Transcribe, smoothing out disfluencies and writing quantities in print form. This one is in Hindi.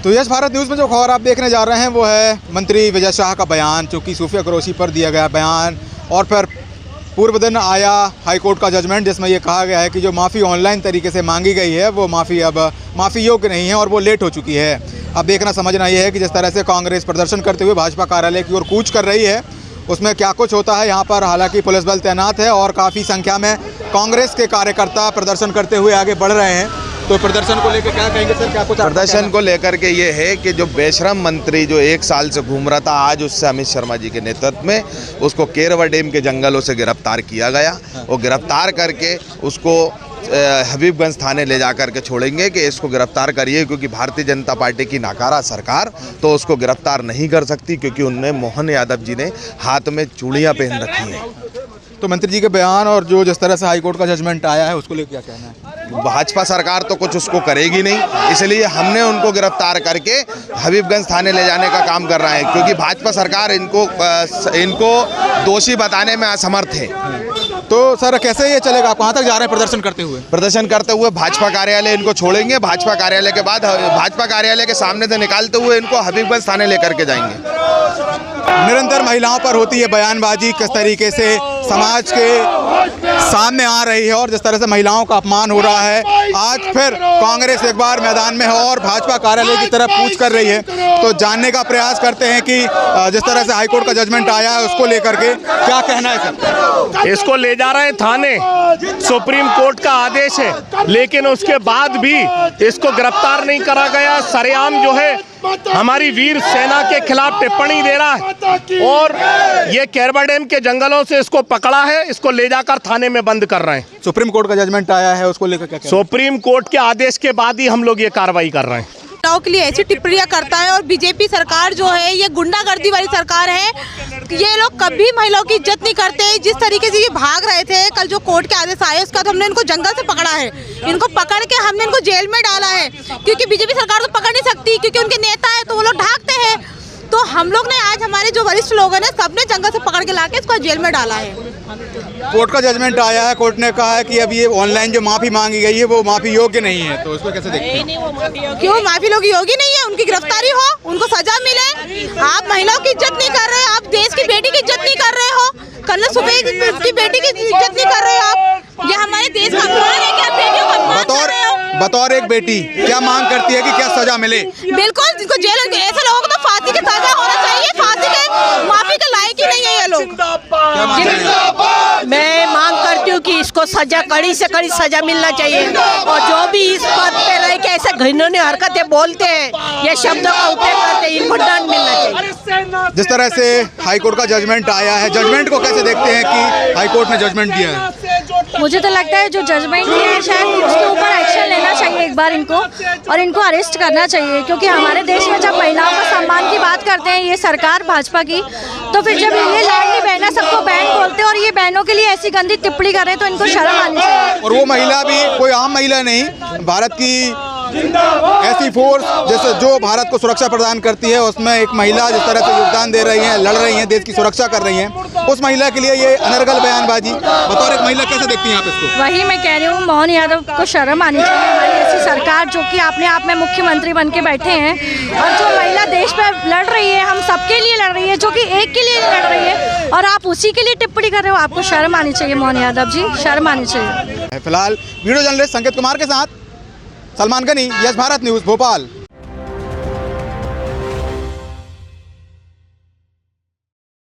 तो यस भारत न्यूज़ में जो खबर आप देखने जा रहे हैं वो है मंत्री विजय शाह का बयान, चूँकि सूफिया कुरैशी पर दिया गया बयान और फिर पूर्व दिन आया हाईकोर्ट का जजमेंट जिसमें ये कहा गया है कि जो माफ़ी ऑनलाइन तरीके से मांगी गई है वो माफ़ी अब माफ़ी योग्य नहीं है और वो लेट हो चुकी है। अब देखना समझना ये है कि जिस तरह से कांग्रेस प्रदर्शन करते हुए भाजपा कार्यालय की ओर कूच कर रही है उसमें क्या कुछ होता है। यहाँ पर हालांकि पुलिस बल तैनात है और काफ़ी संख्या में कांग्रेस के कार्यकर्ता प्रदर्शन करते हुए आगे बढ़ रहे हैं। तो प्रदर्शन को लेकर क्या कहेंगे सर, क्या कुछ? प्रदर्शन को लेकर के ये है कि जो बेशरम मंत्री जो 1 साल से घूम रहा था, आज उससे अमित शर्मा जी के नेतृत्व में उसको केरवा डैम के जंगलों से गिरफ्तार किया गया। वो गिरफ्तार करके उसको हबीबगंज थाने ले जा कर के छोड़ेंगे कि इसको गिरफ्तार करिए, क्योंकि भारतीय जनता पार्टी की नाकारा सरकार तो उसको गिरफ्तार नहीं कर सकती, क्योंकि उनने मोहन यादव जी ने हाथ में चूड़ियाँ पहन रखी हैं। तो मंत्री जी के बयान और जो जिस तरह से हाईकोर्ट का जजमेंट आया है उसको लेकर क्या कहना है? भाजपा सरकार तो कुछ उसको करेगी नहीं, इसलिए हमने उनको गिरफ्तार करके हबीबगंज थाने ले जाने का काम कर रहे हैं, क्योंकि भाजपा सरकार इनको दोषी बताने में असमर्थ है। तो सर कैसे ये चलेगा? आप कहाँ तक जा रहे हैं प्रदर्शन करते हुए? प्रदर्शन करते हुए भाजपा कार्यालय इनको छोड़ेंगे, भाजपा कार्यालय के बाद भाजपा कार्यालय के सामने से निकालते हुए इनको हबीबगंज थाने लेकर के जाएंगे। निरंतर महिलाओं पर होती है बयानबाजी, किस तरीके से समाज के सामने आ रही है और जिस तरह से महिलाओं का अपमान हो रहा है। आज फिर कांग्रेस एक बार मैदान में है और भाजपा कार्यालय की तरफ कूच कर रही है। तो जानने का प्रयास करते हैं कि जिस तरह से हाईकोर्ट का जजमेंट आया है उसको लेकर के क्या कहना है सर? इसको ले जा रहे हैं थाने, सुप्रीम कोर्ट का आदेश है, लेकिन उसके बाद भी इसको गिरफ्तार नहीं करा गया। सरेआम जो है हमारी वीर सेना के खिलाफ टिप्पणी दे रहा है और ये केरवा डैम के जंगलों से इसको पकड़ा है, इसको ले जाकर थाने में बंद कर रहे हैं। सुप्रीम कोर्ट का जजमेंट आया है उसको लेकर क्या? सुप्रीम कोर्ट के आदेश के बाद ही हम लोग ये कार्रवाई कर रहे हैं। के लिए ऐसी टिप्पणियां करता है और बीजेपी सरकार जो है ये गुंडागर्दी वाली सरकार है। ये लोग कभी महिलाओं की इज्जत नहीं करते। जिस तरीके से ये भाग रहे थे, कल जो कोर्ट के आदेश आए उसके बाद हमने इनको जंगल से पकड़ा है, इनको पकड़ के हमने इनको जेल में डाला है, क्योंकि बीजेपी सरकार तो पकड़ नहीं सकती, क्योंकि उनके नेता है तो वो लोग ढाकते हैं। तो हम लोग ने आज हमारे जो वरिष्ठ लोग हैं सबने जंगल से पकड़ के लाके इसको जेल में डाला है। कोर्ट का जजमेंट आया है, कोर्ट ने कहा है कि अब ये ऑनलाइन जो माफी मांगी गई है वो माफी योग्य नहीं है, तो इसको कैसे देखते हैं? क्यों माफी लोग योग्य नहीं है? उनकी गिरफ्तारी हो, उनको सजा मिले। आप महिलाओं की इज्जत नहीं कर रहे, आप देश की बेटी की इज्जत नहीं कर रहे हो, कर्नल सुबह की बेटी की इज्जत नहीं कर रहे हो। आप ये हमारे देश का अपमान है कि आप बेटियों का अपमान कर रहे हो। बतौर एक बेटी क्या मांग करती है कि क्या सजा मिले? बिल्कुल, जिनको जेल, ऐसे लोगों को तो फांसी की सजा होना चाहिए। फांसी के माफी के लायक ही नहीं है ये लोग। मैं मांग करती हूँ कि इसको सजा, कड़ी से कड़ी सजा मिलना चाहिए और जो भी इस पद पे रह के ऐसे घिनौनी हरकतें बोलते हैं, ये शब्दों का उपयोग करते हैं, इनको दंड मिलना चाहिए। जिस तरह से हाईकोर्ट का जजमेंट आया है, जजमेंट को कैसे देखते हैं कि हाईकोर्ट ने जजमेंट दिया है? मुझे तो लगता है जो जजमेंट दिया है शायद उसके ऊपर एक्शन लेना चाहिए एक बार इनको, और इनको अरेस्ट करना चाहिए, क्योंकि हमारे देश में जब महिलाओं का सम्मान की बात करते हैं ये सरकार भाजपा की, तो फिर जब ये लाडली बहना सबको बहन बोलते हैं और ये बहनों के लिए ऐसी गंदी टिप्पणी कर रहे हैं तो इनको शर्म आनी चाहिए। और वो महिला भी कोई आम महिला नहीं, भारत की ऐसी फोर्स जैसे जो भारत को सुरक्षा प्रदान करती है उसमें एक महिला जिस तरह से योगदान दे रही है, लड़ रही है, देश की सुरक्षा कर रही है, उस महिला के लिए ये अनर्गल बयानबाजी। बतौर एक महिला कैसे देखती हैं आप इसको? वही मैं कह रही हूँ, मोहन यादव को शर्म आनी चाहिए। हमारी ऐसी सरकार जो कि अपने आप में मुख्यमंत्री बन के बैठे हैं और जो महिला देश में लड़ रही है, हम सबके लिए लड़ रही है, जो कि एक के लिए लड़ रही है, और आप उसी के लिए टिप्पणी कर रहे हो। आपको शर्म आनी चाहिए मोहन यादव जी, शर्म आनी चाहिए। फिलहाल वीडियो जर्नलिस्ट संकेत कुमार के साथ सलमान गनी, यस भारत न्यूज़, भोपाल।